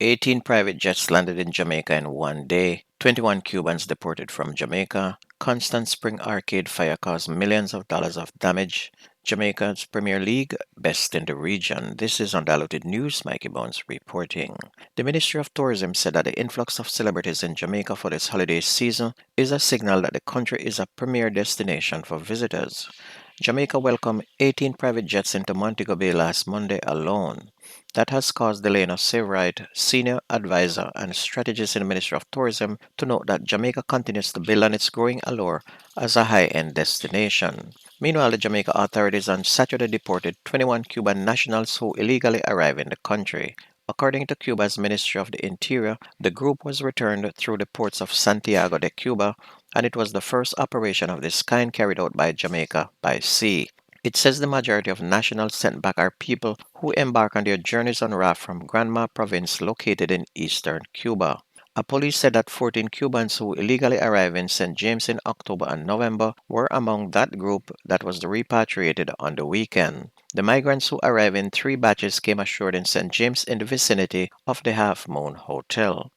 18 private jets landed in Jamaica in one day. 21 Cubans deported from Jamaica. Constant Spring Arcade fire caused millions of dollars of damage. Jamaica's Premier League, best in the region. This is Undiluted News. Mikey Bones reporting. The Ministry of Tourism said that the influx of celebrities in Jamaica for this holiday season is a signal that the country is a premier destination for visitors. Jamaica welcomed 18 private jets into Montego Bay last Monday alone. That has caused Delano Seawright, senior advisor and strategist in the Ministry of Tourism, to note that Jamaica continues to build on its growing allure as a high-end destination. Meanwhile, the Jamaica authorities on Saturday deported 21 Cuban nationals who illegally arrived in the country. According to Cuba's Ministry of the Interior, the group was returned through the ports of Santiago de Cuba, and it was the first operation of this kind carried out by Jamaica by sea. It says the majority of nationals sent back are people who embark on their journeys on raft from Granma province located in eastern Cuba. A police said that 14 Cubans who illegally arrived in St. James in October and November were among that group that was repatriated on the weekend. The migrants who arrived in 3 batches came ashore in St. James in the vicinity of the Half Moon Hotel.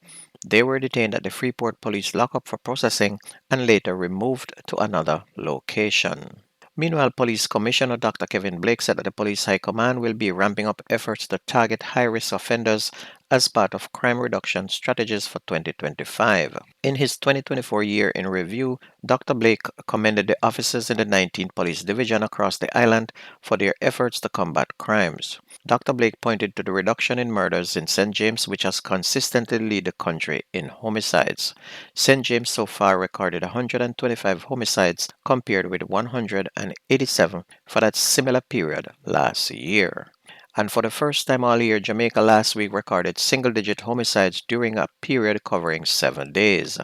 They were detained at the Freeport Police lockup for processing and later removed to another location. Meanwhile, Police Commissioner Dr. Kevin Blake said that the Police High Command will be ramping up efforts to target high-risk offenders as part of crime reduction strategies for 2025. In his 2024 year in review, Dr. Blake commended the officers in the 19th Police Division across the island for their efforts to combat crimes. Dr. Blake pointed to the reduction in murders in St. James, which has consistently led the country in homicides. St. James so far recorded 125 homicides compared with 187 for that similar period last year. And for the first time all year, Jamaica last week recorded single-digit homicides during a period covering 7 days.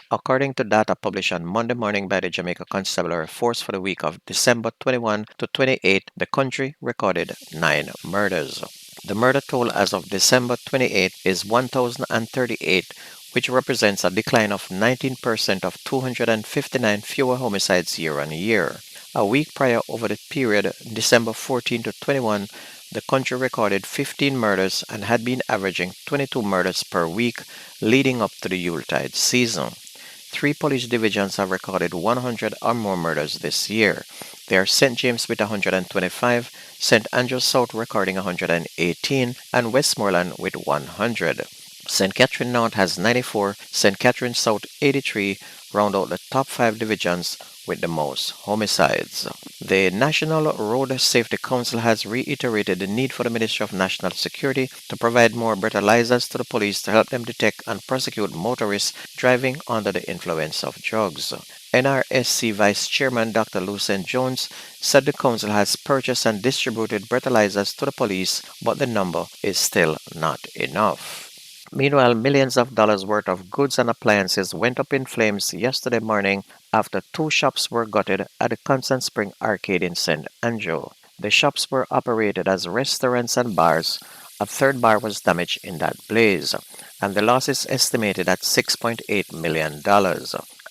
According to data published on Monday morning by the Jamaica Constabulary Force for the week of December 21 to 28, the country recorded 9 murders. The murder toll as of December 28 is 1,038, which represents a decline of 19% of 259 fewer homicides year on year. A week prior, over the period December 14 to 21, the country recorded 15 murders and had been averaging 22 murders per week leading up to the Yuletide season. 3 police divisions have recorded 100 or more murders this year. They are St. James with 125, St. Andrews South recording 118, and Westmoreland with 100. St. Catherine North has 94, St. Catherine South 83, round out the top 5 divisions with the most homicides. The National Road Safety Council has reiterated the need for the Ministry of National Security to provide more breathalyzers to the police to help them detect and prosecute motorists driving under the influence of drugs. NRSC Vice Chairman Dr. Lucien Jones said the council has purchased and distributed breathalyzers to the police, but the number is still not enough. Meanwhile, millions of dollars worth of goods and appliances went up in flames yesterday morning after 2 shops were gutted at the Constant Spring Arcade in St. Andrew. The shops were operated as restaurants and bars. A 3rd bar was damaged in that blaze, and the loss is estimated at $6.8 million.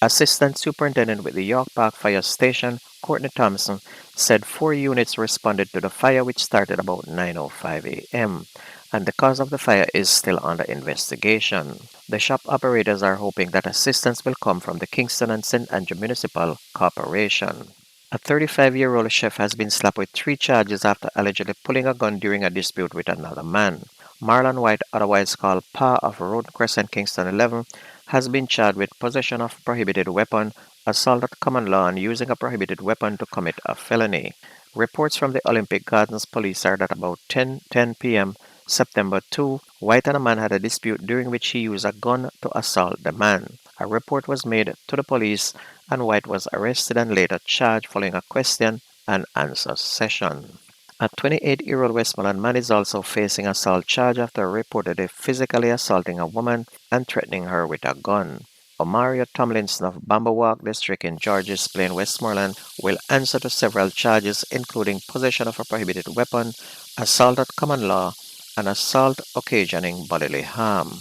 Assistant Superintendent with the York Park Fire Station, Courtney Thompson, said 4 units responded to the fire, which started about 9:05 a.m. and the cause of the fire is still under investigation. The shop operators are hoping that assistance will come from the Kingston and St. Andrew Municipal Corporation. A 35-year-old chef has been slapped with 3 charges after allegedly pulling a gun during a dispute with another man. Marlon White, otherwise called Pa of Road Crescent, Kingston 11, has been charged with possession of prohibited weapon, assault at common law, and using a prohibited weapon to commit a felony. Reports from the Olympic Gardens police are that about 10:10 p.m. September 2, White and a man had a dispute during which he used a gun to assault the man. A report was made to the police and White was arrested and later charged following a question and answer session. A 28-year-old Westmoreland man is also facing assault charge after reportedly physically assaulting a woman and threatening her with a gun. Omario Tomlinson of Bambawalk District in Georges Plain, Westmoreland, will answer to several charges including possession of a prohibited weapon, assault at common law, and assault occasioning bodily harm.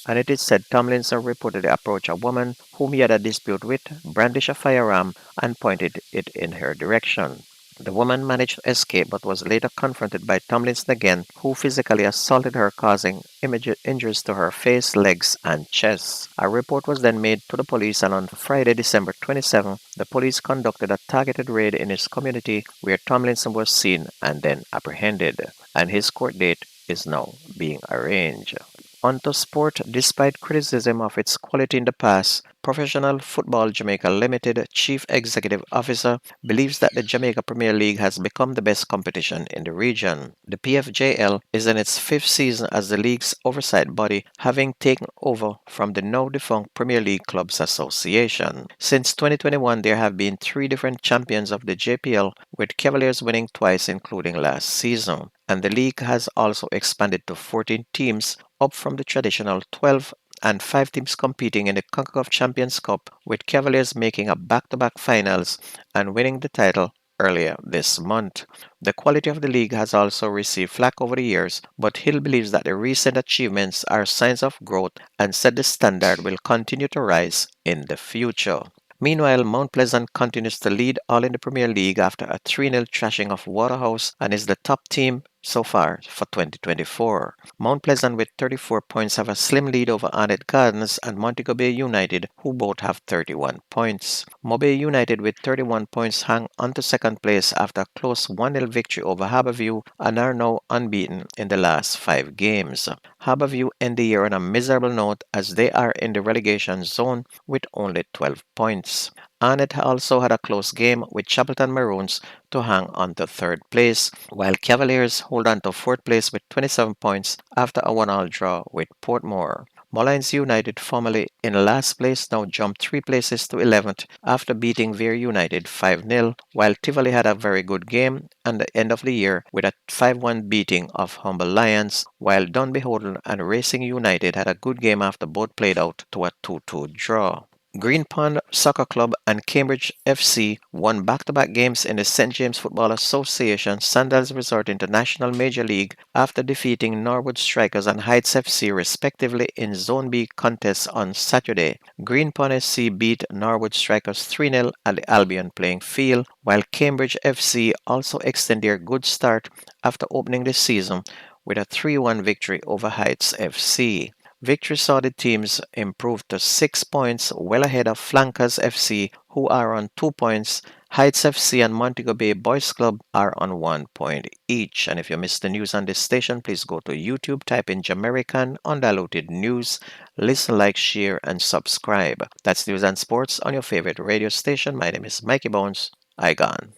And it is said Tomlinson reportedly approached a woman whom he had a dispute with, brandished a firearm, and pointed it in her direction. The woman managed to escape but was later confronted by Tomlinson again, who physically assaulted her, causing injuries to her face, legs, and chest. A report was then made to the police, and on Friday, December 27, the police conducted a targeted raid in his community where Tomlinson was seen and then apprehended, and his court date is now being arranged. Onto sport. Despite criticism of its quality in the past, Professional Football Jamaica Limited Chief Executive Officer believes that the Jamaica Premier League has become the best competition in the region. The PFJL is in its fifth season as the league's oversight body, having taken over from the now defunct Premier League Clubs Association. Since 2021, there have been three different champions of the JPL, with Cavaliers winning twice, including last season. And the league has also expanded to 14 teams, up from the traditional 12, and 5 teams competing in the CONCACAF Champions Cup, with Cavaliers making a back-to-back finals and winning the title earlier this month. The quality of the league has also received flack over the years, but Hill believes that the recent achievements are signs of growth and said the standard will continue to rise in the future. Meanwhile, Mount Pleasant continues to lead all in the Premier League after a 3-0 thrashing of Waterhouse and is the top team so far for 2024. Mount Pleasant with 34 points have a slim lead over Arnett Gardens and Montego Bay United, who both have 31 points. Mobay United with 31 points hang on to second place after a close 1-0 victory over Harbourview and are now unbeaten in the last 5 games. Harbourview end the year on a miserable note as they are in the relegation zone with only 12 points. Arnett also had a close game with Chapelton Maroons to hang on to third place, while Cavaliers hold on to fourth place with 27 points after a 1-all draw with Portmore. Mullines United, formerly in last place, now jumped 3 places to 11th after beating Veer United 5-0, while Tivoli had a very good game at the end of the year with a 5-1 beating of Humble Lions, while Dunbeholden and Racing United had a good game after both played out to a 2-2 draw. Green Pond Soccer Club and Cambridge FC won back-to-back games in the St. James Football Association Sandals Resort International Major League after defeating Norwood Strikers and Heights FC respectively in Zone B contests on Saturday. Green Pond FC beat Norwood Strikers 3-0 at the Albion playing field, while Cambridge FC also extended their good start after opening the season with a 3-1 victory over Heights FC. Victory saw the teams improve to 6 points, well ahead of Flankers FC, who are on 2 points. Heights FC and Montego Bay Boys Club are on 1 point each. And if you missed the news on this station, please go to YouTube, type in Jamerican Undiluted News, listen, like, share, and subscribe. That's News and Sports on your favorite radio station. My name is Mikey Bones. I gone.